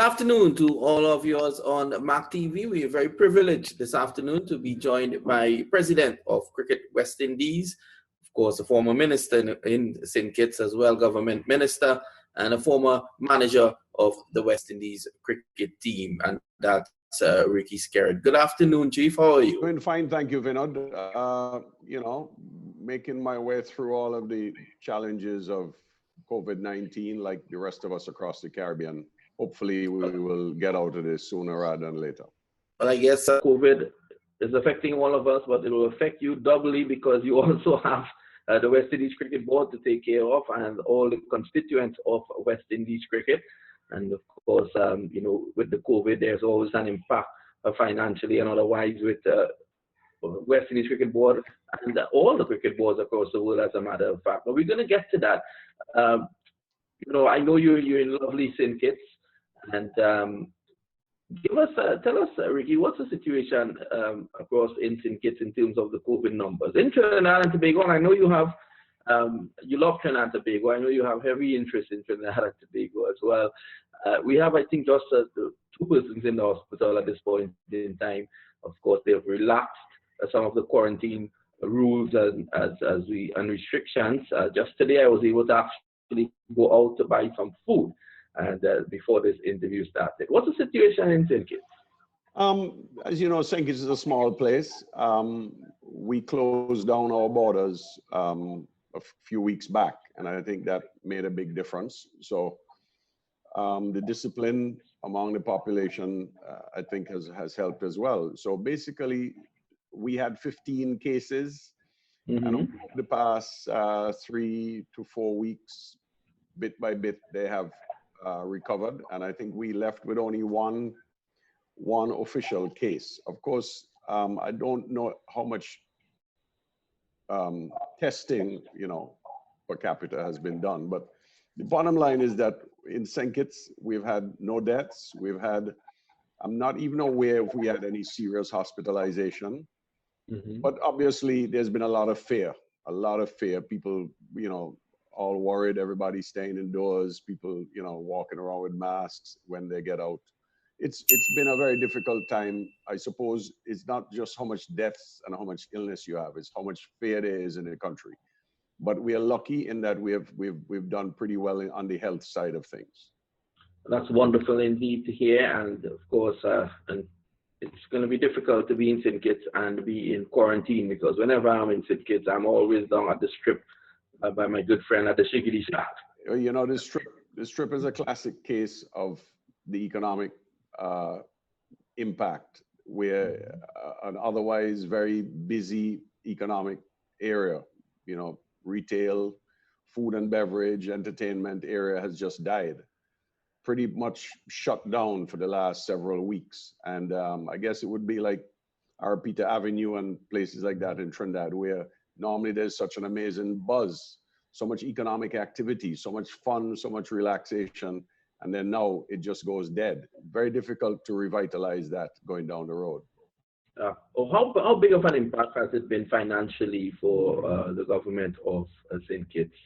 Good afternoon to all of yours on MAQ TV. We are very privileged this afternoon to be joined by President of Cricket West Indies, of course, a former minister in St. Kitts as well, government minister, and a former manager of the West Indies cricket team, and that's Ricky Skerritt. Good afternoon, Chief. How are you? Doing fine, thank you, Vinod. Making my way through all of the challenges of COVID-19 like the rest of us across the Caribbean. Hopefully we will get out of this sooner rather than later. Well, I guess COVID is affecting all of us, but it will affect you doubly because you also have the West Indies Cricket Board to take care of and all the constituents of West Indies cricket. And of course, with the COVID, there's always an impact financially and otherwise with West Indies Cricket Board and all the cricket boards across the world, as a matter of fact. But we're going to get to that. I know you're in lovely St. Kitts, and tell us, Ricky, what's the situation across in St. Kitts in terms of the COVID numbers? In Trinidad and Tobago, and I know you have, you love Trinidad and Tobago. I know you have heavy interest in Trinidad and Tobago as well. We have, I think, just the 2 persons in the hospital at this point in time. Of course, they've relaxed some of the quarantine rules and restrictions. Just today, I was able to actually go out to buy some food, and before this interview started. What's the situation in St. Kitts? As you know, St. Kitts is a small place. We closed down our borders a few weeks back, and I think that made a big difference. So the discipline among the population, I think, has helped as well. So basically, we had 15 cases, and over the past 3 to 4 weeks, bit by bit, they have recovered, and I think we left with only one official case. Of course, I don't know how much testing, per capita has been done, but the bottom line is that in St. Kitts, we've had no deaths. I'm not even aware if we had any serious hospitalization, but obviously there's been a lot of fear. People, all worried, everybody staying indoors, people, walking around with masks when they get out. It's been a very difficult time. I suppose it's not just how much deaths and how much illness you have, it's how much fear there is in the country. But we are lucky in that we've done pretty well on the health side of things. That's wonderful indeed to hear, and of course, and it's going to be difficult to be in St. Kitts and be in quarantine, because whenever I'm in St. Kitts, I'm always down at the strip by my good friend at the Shiggity Shack. This strip is a classic case of the economic impact. We're an otherwise very busy economic area. Retail, food and beverage, entertainment area has just died. Pretty much shut down for the last several weeks. And I guess it would be like our Peter Avenue and places like that in Trinidad, where normally there's such an amazing buzz, so much economic activity, so much fun, so much relaxation, and then now it just goes dead. Very difficult to revitalize that going down the road. How big of an impact has it been financially for the government of St. Kitts?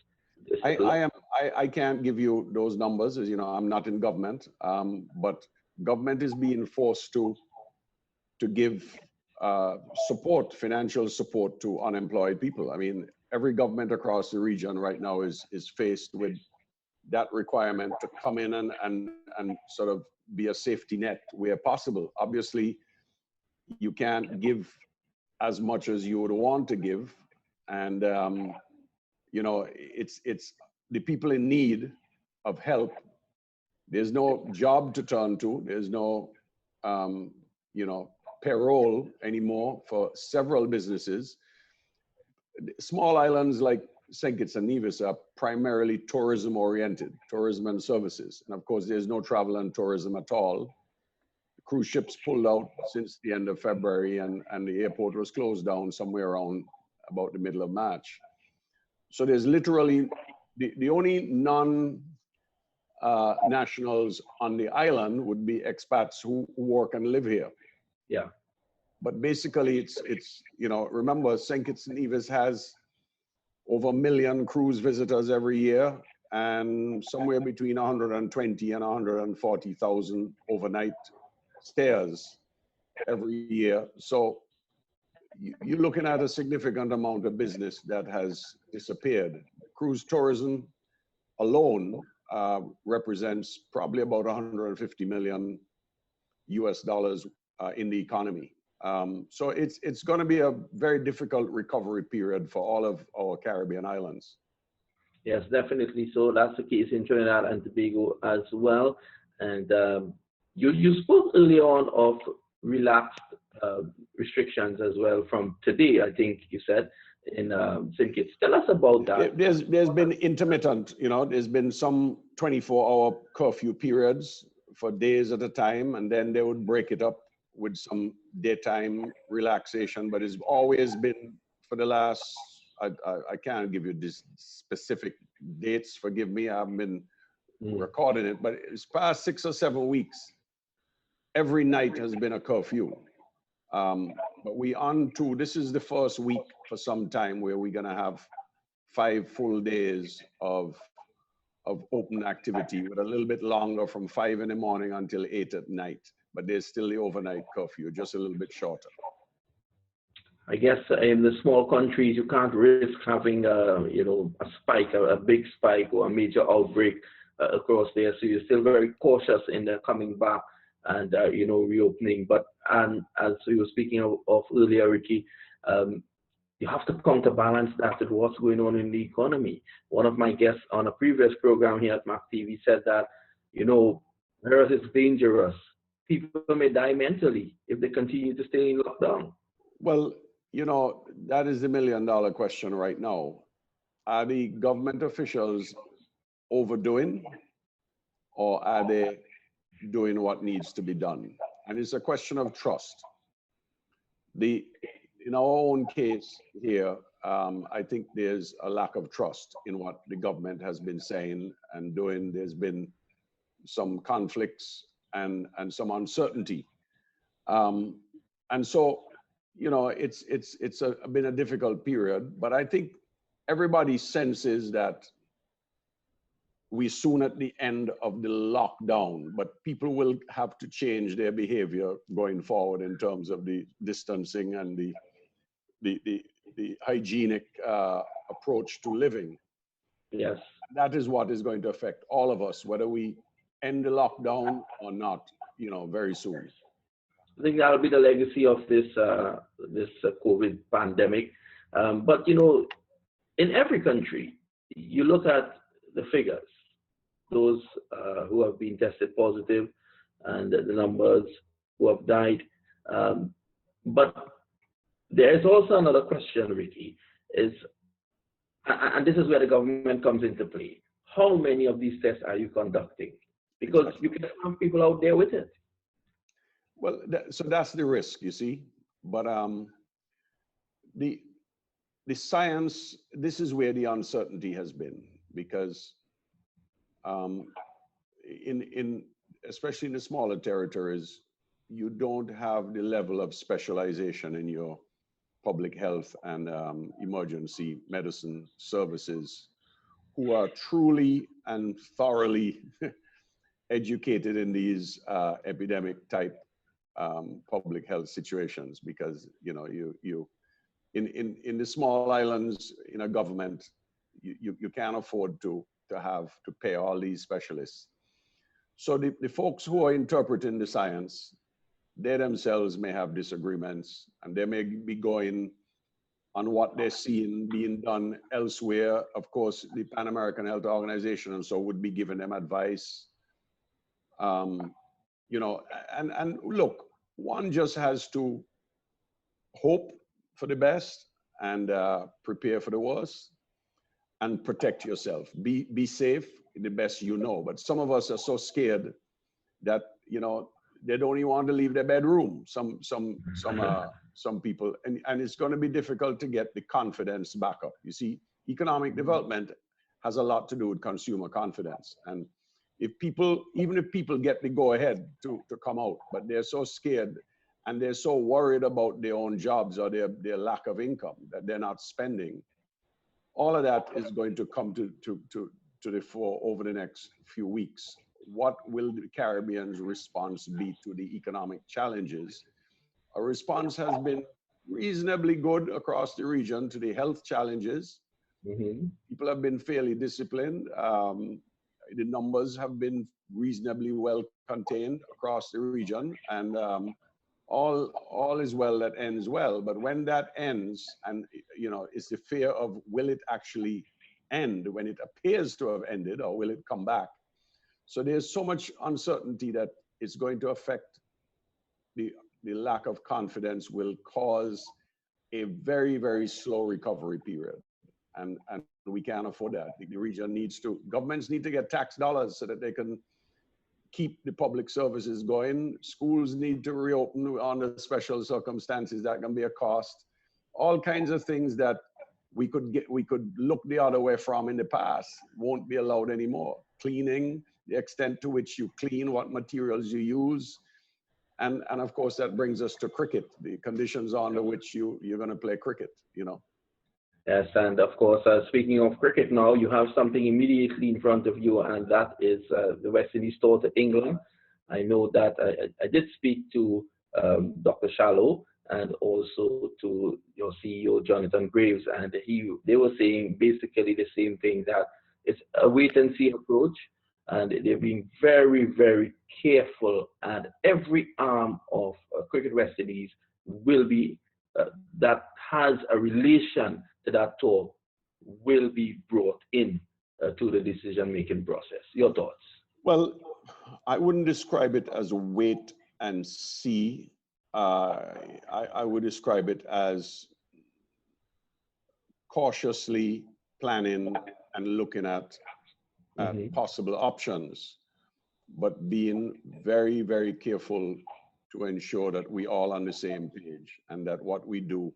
I can't give you those numbers, as you know, I'm not in government, but government is being forced to give support, financial support to unemployed people. I mean, every government across the region right now is faced with that requirement to come in and sort of be a safety net where possible. Obviously, you can't give as much as you would want to give, and it's the people in need of help. There's no job to turn to. There's no payroll anymore for several businesses. Small islands like St. Kitts and Nevis are primarily tourism oriented, tourism and services. And of course, there's no travel and tourism at all. Cruise ships pulled out since the end of February, and the airport was closed down somewhere around about the middle of March. So there's literally the only non-nationals on the island would be expats who work and live here. Yeah. But basically, it's remember, St. Kitts and Nevis has over 1 million cruise visitors every year, and somewhere between 120 and 140,000 overnight stays every year. So you're looking at a significant amount of business that has disappeared. Cruise tourism alone represents probably about 150 million US dollars in the economy. So it's going to be a very difficult recovery period for all of our Caribbean islands. Yes, definitely. So that's the case in Trinidad and Tobago as well. And you spoke early on of relaxed restrictions as well from today, I think you said, in St. Kitts. Tell us about that. There's been intermittent, there's been some 24-hour curfew periods for days at a time, and then they would break it up with some daytime relaxation. But it's always been for the last, I can't give you this specific dates, forgive me, I haven't been recording it, but it's past 6 or 7 weeks. Every night has been a curfew. But this is the first week for some time where we're gonna have 5 full days of open activity, with a little bit longer from 5 in the morning until 8 at night. But there's still the overnight curfew, just a little bit shorter. I guess in the small countries, you can't risk having a spike, a big spike or a major outbreak across there. So you're still very cautious in the coming back and reopening. But as we were speaking of earlier, Ricky, you have to counterbalance that with what's going on in the economy. One of my guests on a previous program here at MAQ TV said that, virus is dangerous. People may die mentally if they continue to stay in lockdown. Well, that is the million-dollar question right now. Are the government officials overdoing, or are they doing what needs to be done? And it's a question of trust. In our own case here, I think there's a lack of trust in what the government has been saying and doing. There's been some conflicts and some uncertainty. And so, it's been a difficult period, but I think everybody senses that we're soon at the end of the lockdown, but people will have to change their behavior going forward in terms of the distancing and the hygienic approach to living. Yes. That is what is going to affect all of us, whether we end the lockdown or not, very soon. I think that'll be the legacy of this COVID pandemic. But in every country, you look at the figures, those who have been tested positive, and the numbers who have died. But there is also another question, Ricky, and this is where the government comes into play. How many of these tests are you conducting? Because you can have people out there with it. Well, so that's the risk, you see. But the science, this is where the uncertainty has been, because especially in the smaller territories, you don't have the level of specialization in your public health and emergency medicine services who are truly and thoroughly educated in these epidemic type public health situations, because you in the small islands in a government, you can't afford to pay all these specialists. So the folks who are interpreting the science, they themselves may have disagreements, and they may be going on what they're seeing being done elsewhere. Of course, the Pan American Health Organization and so would be giving them advice. And look, one just has to hope for the best and prepare for the worst and protect yourself. Be safe the best you know. But some of us are so scared that they don't even want to leave their bedroom. Some people, and it's going to be difficult to get the confidence back up. You see, economic development has a lot to do with consumer confidence. And even if people get the go ahead to come out, but they're so scared and they're so worried about their own jobs or their lack of income that they're not spending, all of that is going to come to to the fore over the next few weeks. What will the Caribbean's response be to the economic challenges? Our response has been reasonably good across the region to the health challenges. People have been fairly disciplined. The numbers have been reasonably well contained across the region, and all is well that ends well. But when that ends, and it's the fear of, will it actually end when it appears to have ended, or will it come back? So there's so much uncertainty that it's going to affect the lack of confidence, will cause a very, very slow recovery period. And we can't afford that. The region needs to, governments need to get tax dollars so that they can keep the public services going. Schools need to reopen under special circumstances. That can be a cost. All kinds of things that we could look the other way from in the past won't be allowed anymore. Cleaning, the extent to which you clean, what materials you use. And of course, that brings us to cricket, the conditions under which you're going to play cricket, Yes, and of course, speaking of cricket now, you have something immediately in front of you, and that is the West Indies tour to England. I know that I did speak to Dr. Shallow and also to your CEO, Jonathan Graves, and they were saying basically the same thing, that it's a wait-and-see approach, and they're being very, very careful, and every arm of Cricket West Indies will be, that has a relation to that tour, will be brought in to the decision-making process. Your thoughts? Well, I wouldn't describe it as a wait and see. I would describe it as cautiously planning and looking at possible options, but being very, very careful to ensure that we all on the same page, and that what we do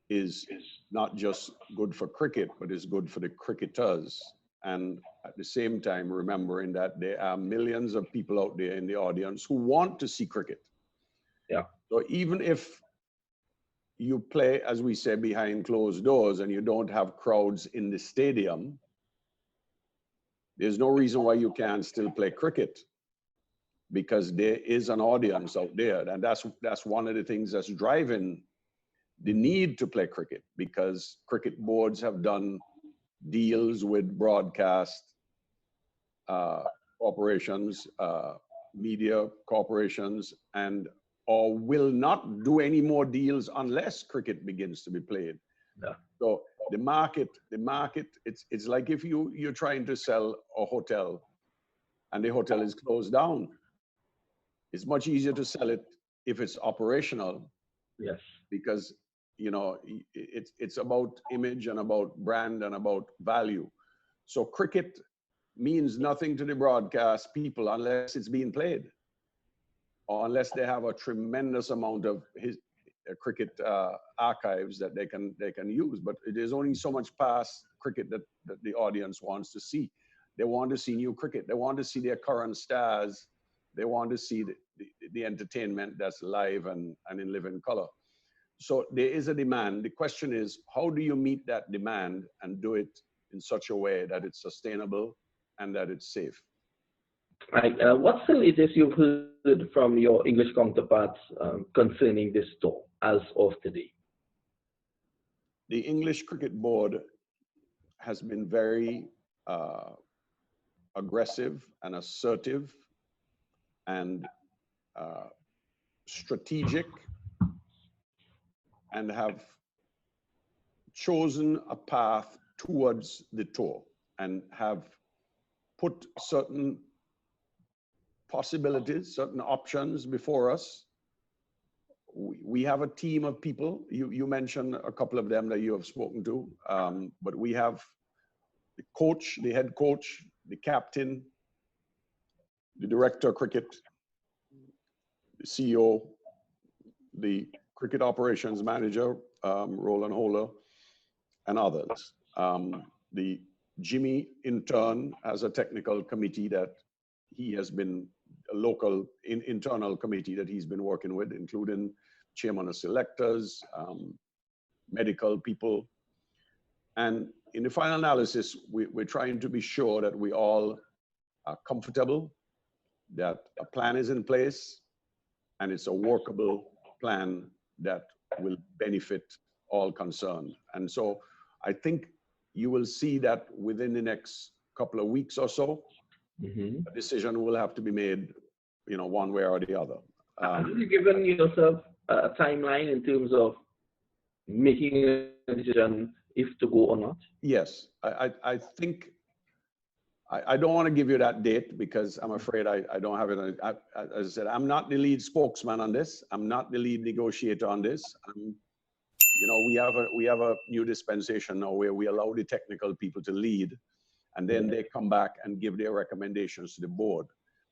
is not just good for cricket, but is good for the cricketers. And at the same time, remembering that there are millions of people out there in the audience who want to see cricket. Yeah. So even if you play, as we say, behind closed doors, and you don't have crowds in the stadium, there's no reason why you can't still play cricket, because there is an audience out there. And that's one of the things that's driving the need to play cricket, because cricket boards have done deals with broadcast corporations, media corporations, or will not do any more deals unless cricket begins to be played. Yeah. So the market, it's like if you're trying to sell a hotel and the hotel is closed down. It's much easier to sell it if it's operational. Yes. Because it's about image and about brand and about value. So cricket means nothing to the broadcast people unless it's being played, or unless they have a tremendous amount of cricket archives that they can use. But there's only so much past cricket that the audience wants to see. They want to see new cricket. They want to see their current stars. They want to see the entertainment that's live and in living color. So there is a demand. The question is, how do you meet that demand and do it in such a way that it's sustainable and that it's safe? Right. What's the latest you've heard from your English counterparts concerning this tour as of today? The English Cricket Board has been very aggressive and assertive and strategic, and have chosen a path towards the tour and have put certain possibilities, certain options before us. We have a team of people. You mentioned a couple of them that you have spoken to, but we have the coach, the head coach, the captain, the director of cricket, the CEO, the cricket operations manager, Roland Holler, and others. The Jimmy, in turn, has a technical committee that he has been, a local internal committee that he's been working with, including chairman of selectors, medical people. And in the final analysis, we're trying to be sure that we all are comfortable, that a plan is in place, and it's a workable plan that will benefit all concerned. And so I think you will see that within the next couple of weeks or so, a decision will have to be made, you know, one way or the other. Have you given yourself a timeline in terms of making a decision if to go or not? Yes, I think, I don't want to give you that date because I'm afraid I don't have it. As I said, I'm not the lead spokesman on this. I'm not the lead negotiator on this. You know, we have a new dispensation now where we allow the technical people to lead, and then they come back and give their recommendations to the board.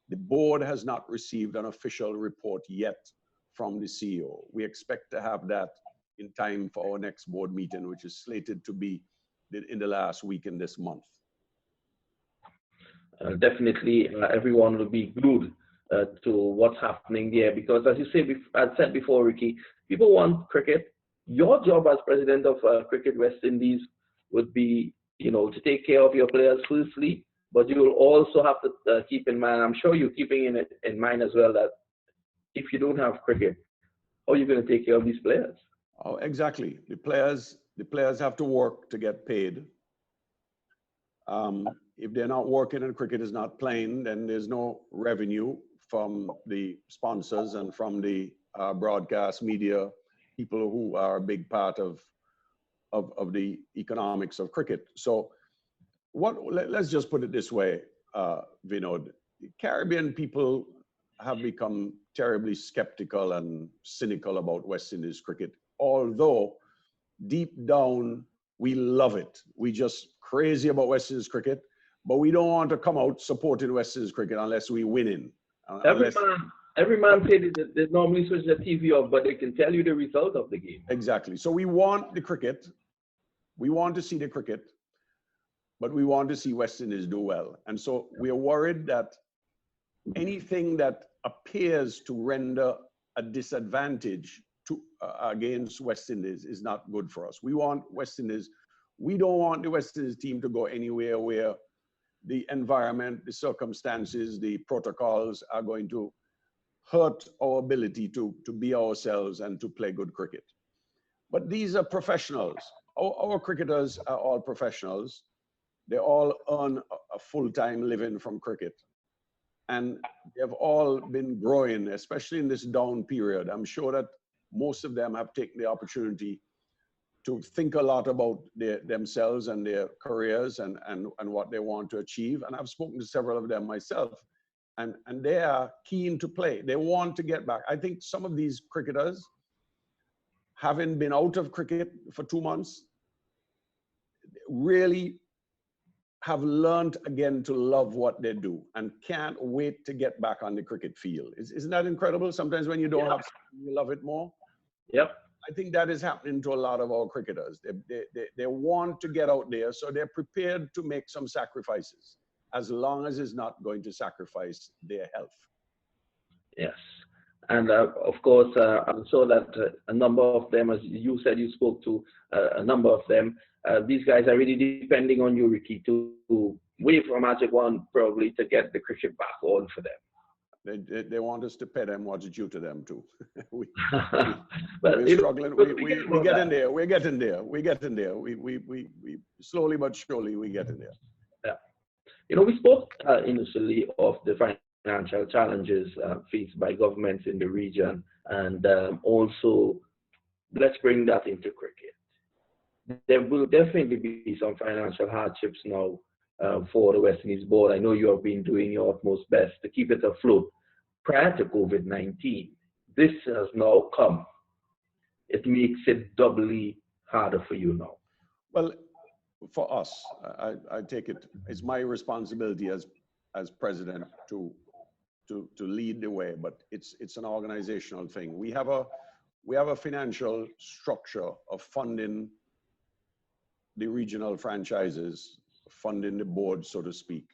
The board has not received an official report yet from the CEO. We expect to have that in time for our next board meeting, which is slated to be in the last week in this month. Definitely, everyone will be glued to what's happening there because, as you say, I said before, Ricky, people want cricket. Your job as president of Cricket West Indies would be, you know, to take care of your players firstly, but you will also have to keep in mind, I'm sure you're keeping in mind as well, that if you don't have cricket, how are you going to take care of these players? Oh, exactly. The players have to work to get paid. If they're not working and cricket is not playing, then there's no revenue from the sponsors and from the broadcast media, people who are a big part of the economics of cricket. So let's just put it this way, Vinod. The Caribbean people have become terribly skeptical and cynical about West Indies cricket, although deep down, we love it. We just crazy about West Indies cricket, but we don't want to come out supporting West Indies cricket unless we winning. Every man said that they normally switch the TV off, but they can tell you the result of the game. Exactly. So we want the cricket. We want to see the cricket, but we want to see West Indies do well. And so we are worried that anything that appears to render a disadvantage to, against West Indies is not good for us. We want West Indies. We don't want the West Indies team to go anywhere where the environment, the circumstances, the protocols are going to hurt our ability to be ourselves and to play good cricket. But these are professionals. Our cricketers are all professionals. They all earn a full-time living from cricket. And they've all been growing, especially in this down period. I'm sure that most of them have taken the opportunity to think a lot about themselves and their careers and what they want to achieve. And I've spoken to several of them myself, and they are keen to play. They want to get back. I think some of these cricketers, having been out of cricket for 2 months, really have learned again to love what they do and can't wait to get back on the cricket field. Isn't that incredible? Sometimes when you don't have something, you love it more. Yep. I think that is happening to a lot of our cricketers. They want to get out there, so they're prepared to make some sacrifices, as long as it's not going to sacrifice their health. Yes. And of course, I'm sure that a number of them, as you said, you spoke to a number of them, these guys are really depending on you, Ricky, to wave for a magic wand, probably, to get the cricket back on for them. They want us to pay them what's due to them too. We're struggling. We get in there. We're getting there. We're getting there. We slowly but surely we get in there. Yeah. You know, we spoke initially of the financial challenges faced by governments in the region, and also let's bring that into cricket. There will definitely be some financial hardships now for the West Indies board. I know you have been doing your utmost best to keep it afloat prior to COVID-19. This has now come. It makes it doubly harder for you now. Well, for us, I take it, it's my responsibility as president to lead the way, but it's an organizational thing. We have a financial structure of funding the regional franchises, funding the board, so to speak,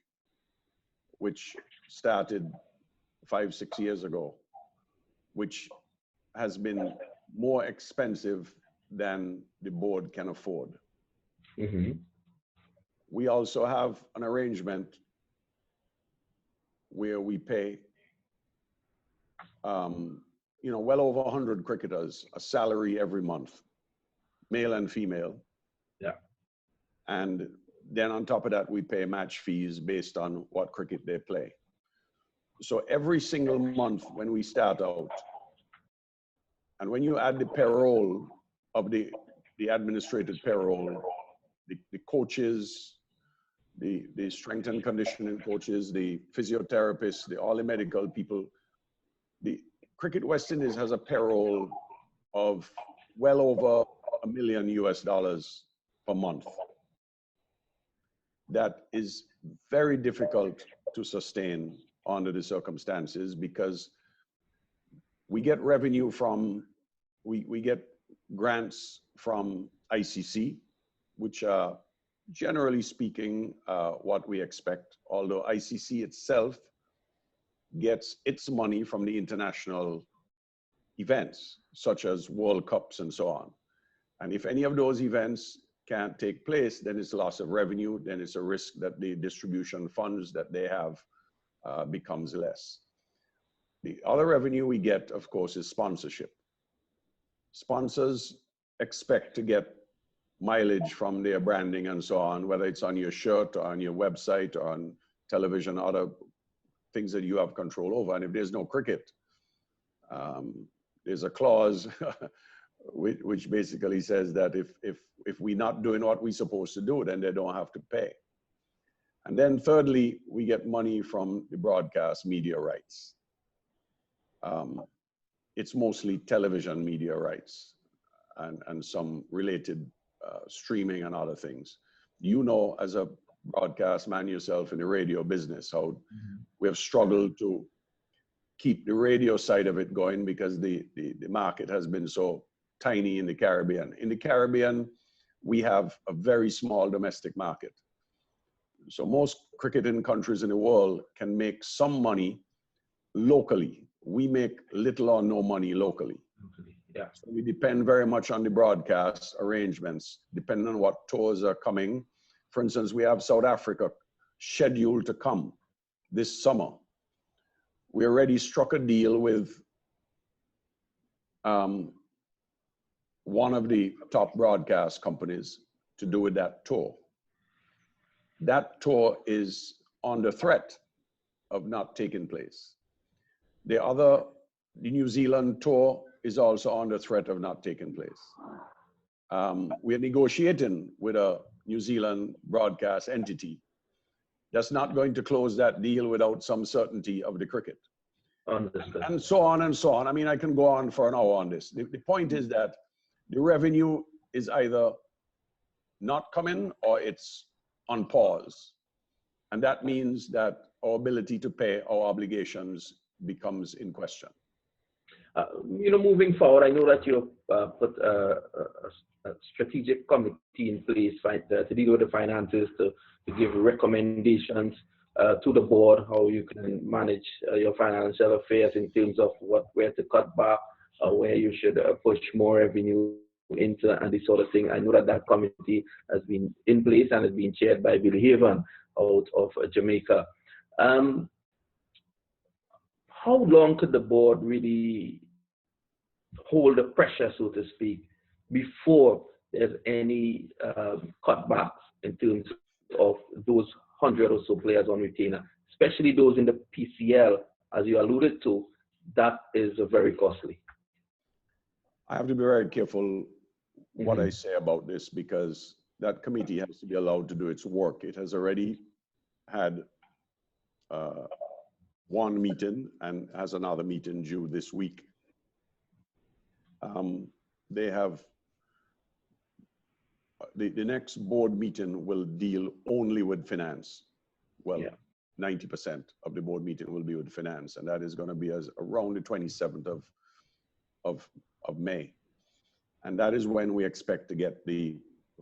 which started 5-6 years ago, which has been more expensive than the board can afford. Mm-hmm. We also have an arrangement where we pay, well over 100 cricketers a salary every month, male and female. Yeah. And then on top of that, we pay match fees based on what cricket they play. So every single month when we start out, and when you add the payroll of the administrative payroll, the coaches, the strength and conditioning coaches, the physiotherapists, all the medical people, the Cricket West Indies has a payroll of well over $1 million per month. That is very difficult to sustain under the circumstances, because we get revenue from, we get grants from ICC, which are generally speaking what we expect, although ICC itself gets its money from the international events, such as World Cups and so on. And if any of those events can't take place, then it's loss of revenue, then it's a risk that the distribution funds that they have becomes less. The other revenue we get, of course, is sponsorship. Sponsors expect to get mileage from their branding and so on, whether it's on your shirt or on your website or on television, other things that you have control over. And if there's no cricket, there's a clause which basically says that if we're not doing what we're supposed to do, then they don't have to pay. And then thirdly, we get money from the broadcast media rights. It's mostly television media rights and some related streaming and other things. You know, as a broadcast man yourself in the radio business, how we have struggled to keep the radio side of it going because the market has been so tiny in the Caribbean. In the Caribbean, we have a very small domestic market. So most cricketing countries in the world can make some money locally. We make little or no money locally. Yeah. So we depend very much on the broadcast arrangements, depending on what tours are coming. For instance, we have South Africa scheduled to come this summer. We already struck a deal with one of the top broadcast companies to do with that tour. That tour is under threat of not taking place. The New Zealand tour is also under threat of not taking place. We're negotiating with a New Zealand broadcast entity that's not going to close that deal without some certainty of the cricket. Understood. And so on and so on. I mean, I can go on for an hour on this. The point is that the revenue is either not coming or it's on pause. And that means that our ability to pay our obligations becomes in question. Moving forward, I know that you put a strategic committee in place, right, to deal with the finances, to give recommendations to the board, how you can manage your financial affairs in terms of where to cut back, where you should push more revenue into, and this sort of thing. I know that committee has been in place and has been chaired by Bill Haven out of Jamaica. How long could the board really hold the pressure, so to speak, before there's any cutbacks in terms of those 100 or so players on retainer, especially those in the PCL, as you alluded to? That is very costly. I have to be very careful what I say about this, because that committee has to be allowed to do its work. It has already had one meeting and has another meeting due this week. They have, the next board meeting will deal only with finance. Well, yeah. 90% of the board meeting will be with finance, and that is going to be around the 27th of May. And that is when we expect to get the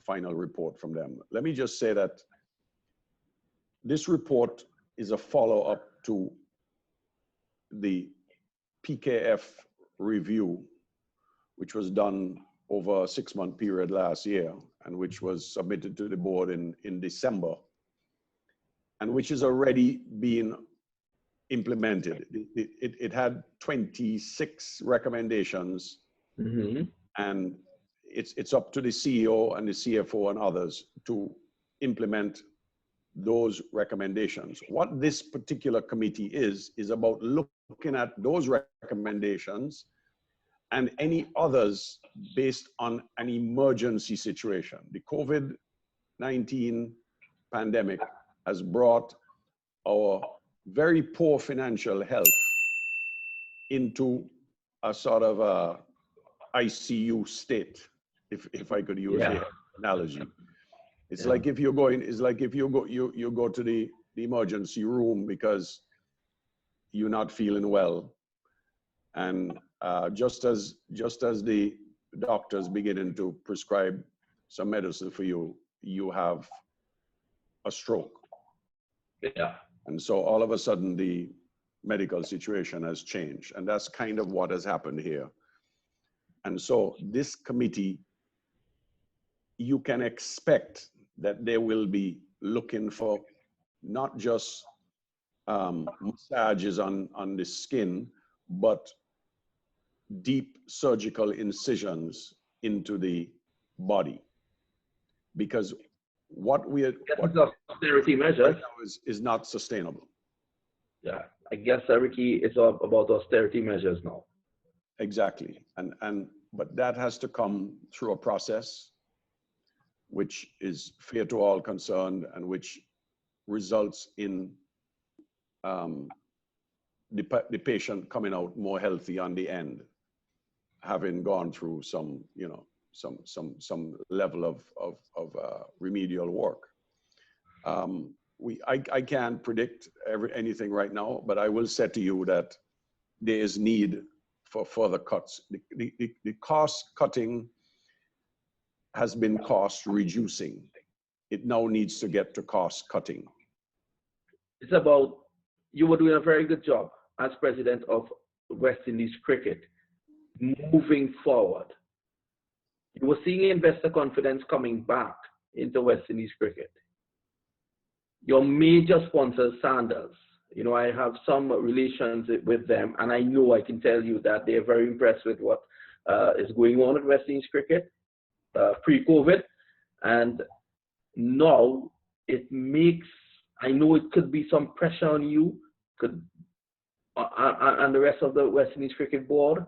final report from them. Let me just say that this report is a follow-up to the PKF review, which was done over a 6-month period last year, and which was submitted to the board in December, and which is already being implemented. It had 26 recommendations, and it's up to the CEO and the CFO and others to implement those recommendations. What this particular committee is about looking at those recommendations and any others based on an emergency situation. The COVID-19 pandemic has brought our very poor financial health into a sort of a ICU state, if I could use the analogy. It's like if you're going, it's like if you go to the emergency room because you're not feeling well, and just as the doctors beginning to prescribe some medicine for you, you have a stroke. Yeah. And so all of a sudden the medical situation has changed, and that's kind of what has happened here. And so this committee, you can expect that they will be looking for not just massages on the skin, but deep surgical incisions into the body. Because what austerity measures right now is not sustainable. Yeah, I guess Ricky, it's all about austerity measures now. Exactly, but that has to come through a process which is fair to all concerned and which results in the patient coming out more healthy on the end, having gone through some, you know, some level of remedial work. I can't predict anything right now, but I will say to you that there is need for further cuts. The cost cutting has been cost reducing. It now needs to get to cost cutting. It's about, you were doing a very good job as president of West Indies Cricket, moving forward. You were seeing investor confidence coming back into West Indies Cricket. Your major sponsor, Sanders, you know, I have some relations with them, and I know I can tell you that they're very impressed with what is going on at West Indies Cricket pre-COVID. And now it makes, I know it could be some pressure on you, and the rest of the West Indies Cricket Board,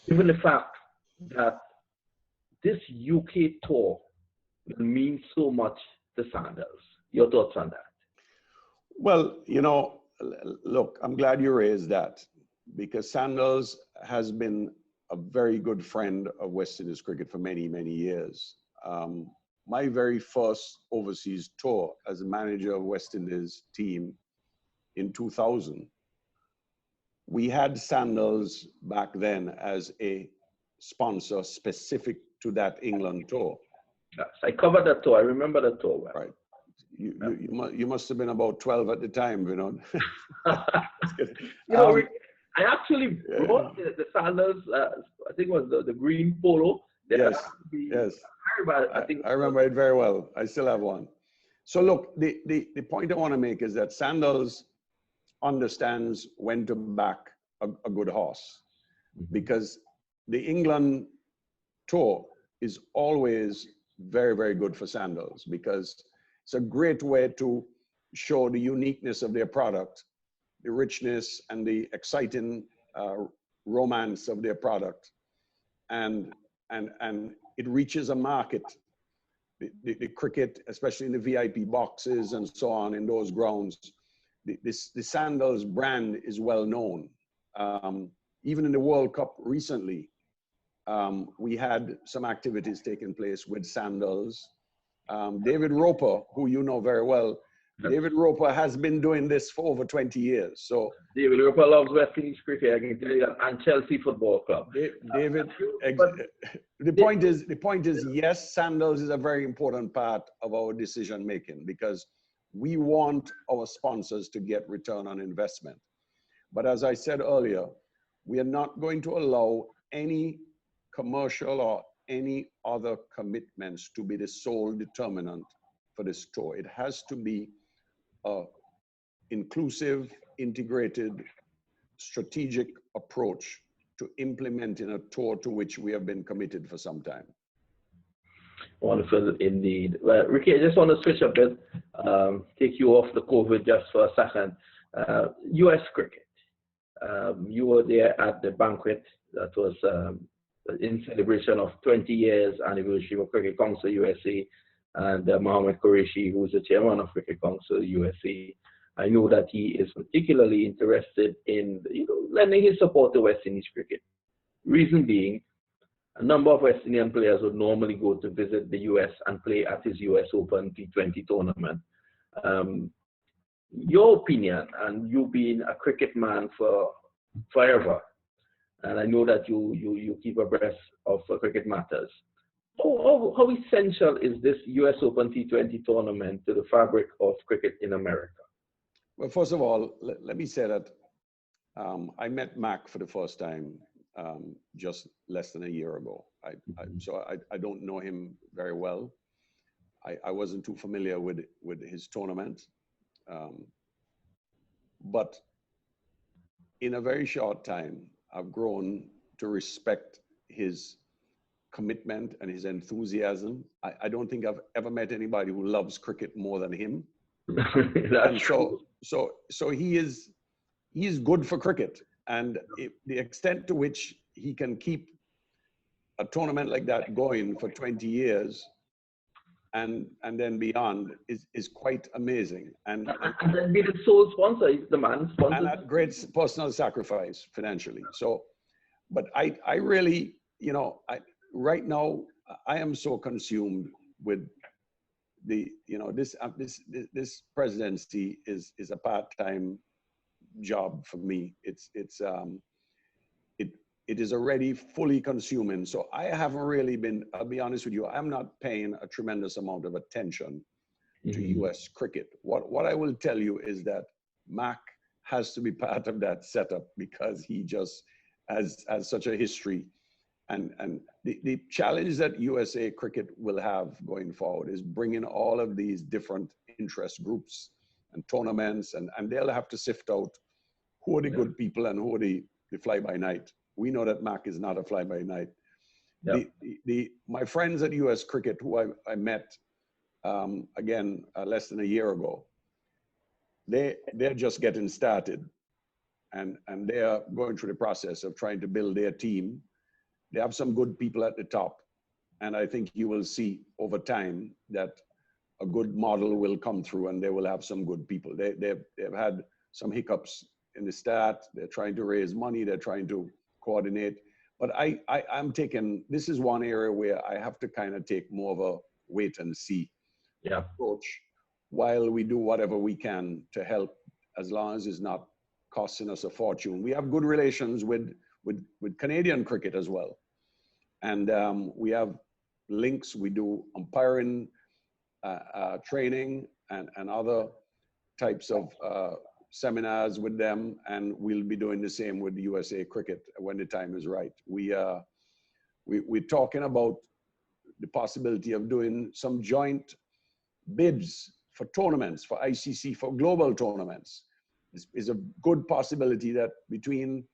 given the fact that this UK tour will mean so much to Sanders. Your thoughts on that? Well, you know, look, I'm glad you raised that, because Sanders has been a very good friend of West Indies Cricket for many, many years. My very first overseas tour as a manager of West Indies team in 2000, we had Sanders back then as a sponsor specific to that England tour. Yes, I covered that tour. I remember that tour well. Right. You must have been about 12 at the time, you know. You know, I actually brought the Sanders, I think it was the green polo. Yes, yes. I remember it very well. I still have one. So look, the point I want to make is that Sanders understands when to back a good horse, because the England tour is always very, very good for Sanders, because it's a great way to show the uniqueness of their product, the richness and the exciting romance of their product, and it reaches a market. The cricket, especially in the VIP boxes and so on in those grounds, the Sandals brand is well known. Even in the World Cup recently, we had some activities taking place with Sandals. David Roper, who you know very well, David Roper has been doing this for over 20 years. So David Roper loves West Indies cricket, I can tell you that, and Chelsea Football Club. David, the point is, yes, Sandals is a very important part of our decision making, because we want our sponsors to get return on investment. But as I said earlier, we are not going to allow any commercial or any other commitments to be the sole determinant for this tour. It has to be a inclusive, integrated, strategic approach to implementing a tour to which we have been committed for some time. Wonderful indeed. Well, Ricky, I just want to switch a bit, take you off the COVID just for a second. US cricket. You were there at the banquet that was in celebration of 20 years anniversary of Cricket Council USA, and Mohammed Qureshi, who is the chairman of Cricket Council USA. I know that he is particularly interested in, lending his support to West Indies cricket. Reason being, a number of West Indian players would normally go to visit the US and play at his US Open T20 tournament. Your opinion, and you being a cricket man for forever, and I know that you keep abreast of cricket matters. How essential is this US Open T20 tournament to the fabric of cricket in America? Well, first of all, let me say that I met MAQ for the first time just less than a year ago. So I don't know him very well. I wasn't too familiar with his tournament. But in a very short time, I've grown to respect his commitment and his enthusiasm. I don't think I've ever met anybody who loves cricket more than him. That's true. So he is good for cricket, and the extent to which he can keep a tournament like that going for 20 years and then beyond is quite amazing. And then be the sole sponsor, is the man sponsor. And at great personal sacrifice financially. So, but I really, right now I am so consumed with this presidency is a part-time job for me. It is already fully consuming. So I haven't really been, I'll be honest with you, I'm not paying a tremendous amount of attention to US cricket. What I will tell you is that MAQ has to be part of that setup because he just has such a history. And the challenge that USA cricket will have going forward is bringing all of these different interest groups and tournaments, and they'll have to sift out who are the good people and who are the fly-by-night. We know that MAQ is not a fly-by-night. Yep. My friends at US cricket, who I met again less than a year ago, they're just getting started, and they are going through the process of trying to build their team. They have some good people at the top, and I think you will see over time that a good model will come through, and they will have some good people. They've had some hiccups in the start. They're trying to raise money. They're trying to coordinate. But I'm taking, this is one area where I have to kind of take more of a wait and see approach while we do whatever we can to help, as long as it's not costing us a fortune. We have good relations with Canadian cricket as well. And we have links. We do umpiring training and other types of seminars with them, and we'll be doing the same with USA cricket when the time is right. We're talking about the possibility of doing some joint bids for tournaments, for ICC, for global tournaments. Is a good possibility that between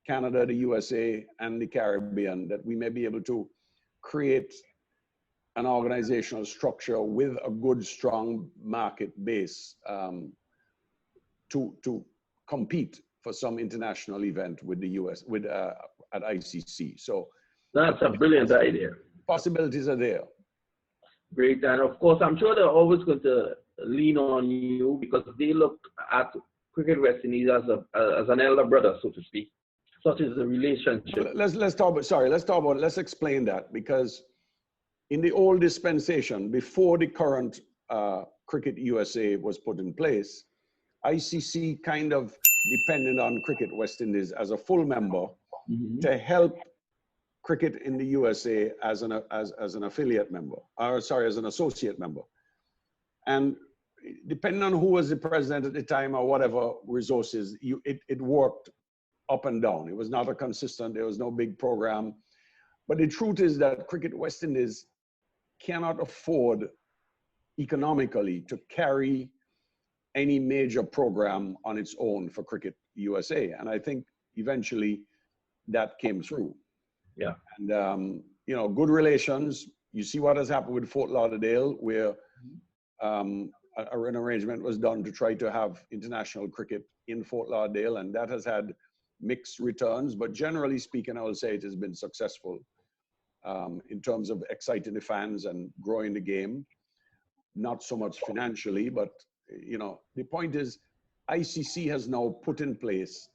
Canada, the USA, and the Caribbean, that we may be able to create an organizational structure with a good, strong market base to compete for some international event with the US, at ICC. So that's a brilliant idea. Possibilities are there. Great, and of course, I'm sure they're always going to lean on you because they look at Cricket West Indies as an elder brother, so to speak. Such is the relationship. Let's explain that, because in the old dispensation, before the current Cricket USA was put in place, ICC kind of depended on Cricket West Indies as a full member to help cricket in the USA as an affiliate member, or sorry, as an associate member. And depending on who was the president at the time or whatever resources, it worked up and down. It was not a consistent, there was no big program. But the truth is that Cricket West Indies cannot afford economically to carry any major program on its own for Cricket USA. And I think eventually that came through. Yeah. And, you know, good relations. You see what has happened with Fort Lauderdale, where an arrangement was done to try to have international cricket in Fort Lauderdale, and that has had mixed returns. But generally speaking, I will say it has been successful in terms of exciting the fans and growing the game. Not so much financially, but, you know, the point is ICC has now put in place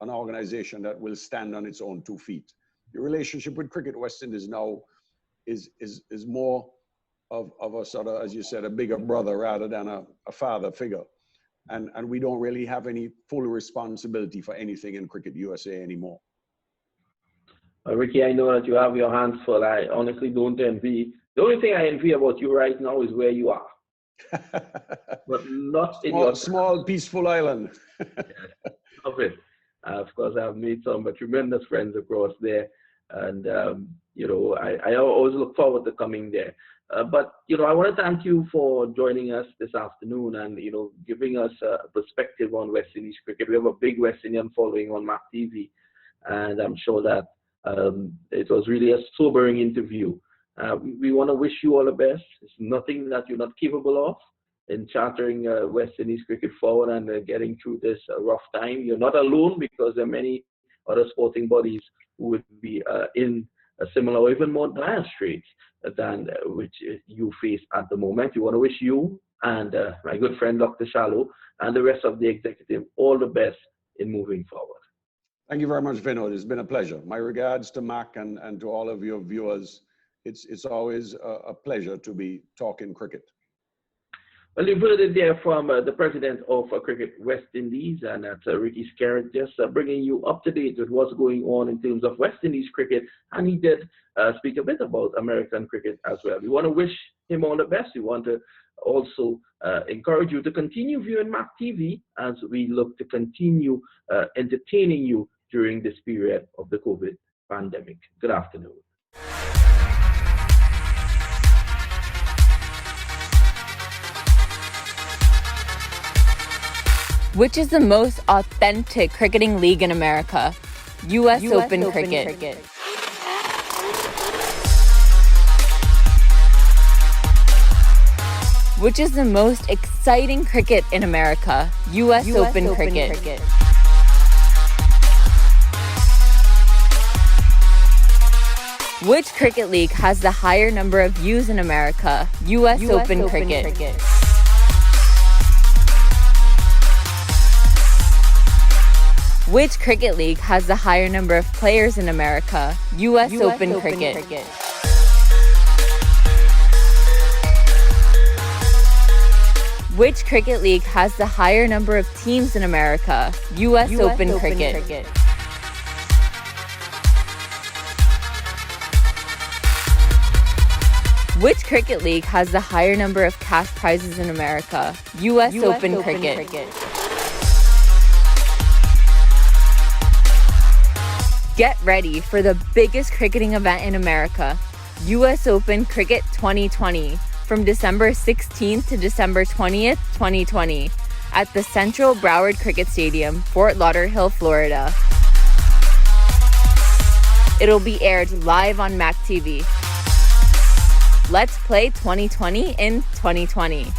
an organization that will stand on its own 2 feet. The relationship with Cricket West Indies now is more of a sort of, as you said, a bigger brother rather than a father figure. And we don't really have any full responsibility for anything in Cricket USA anymore. Ricky, I know that you have your hands full. I honestly don't envy. The only thing I envy about you right now is where you are. But not in your small, peaceful island. Love it. Of course, I've made some tremendous friends across there. And, you know, I always look forward to coming there. But, you know, I want to thank you for joining us this afternoon and, you know, giving us a perspective on West Indies cricket. We have a big West Indian following on MAQ TV. And I'm sure that it was really a sobering interview. We want to wish you all the best. It's nothing that you're not capable of in chartering West Indies cricket forward and getting through this rough time. You're not alone, because there are many other sporting bodies who would be in a similar or even more dire straits than which you face at the moment. We want to wish you and my good friend Dr. Shallow and the rest of the executive all the best in moving forward. Thank you very much, Vinod. It's been a pleasure. My regards to MAQ and to all of your viewers. It's always a pleasure to be talking cricket. Well, you've heard it there from the president of Cricket West Indies, and that's Ricky Scarrett, just bringing you up to date with what's going on in terms of West Indies cricket. And he did speak a bit about American cricket as well. We want to wish him all the best. We want to also encourage you to continue viewing MAQ TV as we look to continue entertaining you during this period of the COVID pandemic. Good afternoon. Which is the most authentic cricketing league in America? US Open Cricket. Which is the most exciting cricket in America? US Open Cricket. Which cricket league has the higher number of views in America? US Open Cricket. Which cricket league has the higher number of players in America? US Open Cricket. Which cricket league has the higher number of teams in America? US Open Cricket. Which cricket league has the higher number of cash prizes in America? US Open Cricket. Get ready for the biggest cricketing event in America, US Open Cricket 2020, from December 16th to December 20th, 2020, at the Central Broward Cricket Stadium, Fort Lauderdale, Florida. It'll be aired live on MAQ TV. Let's play 2020 in 2020.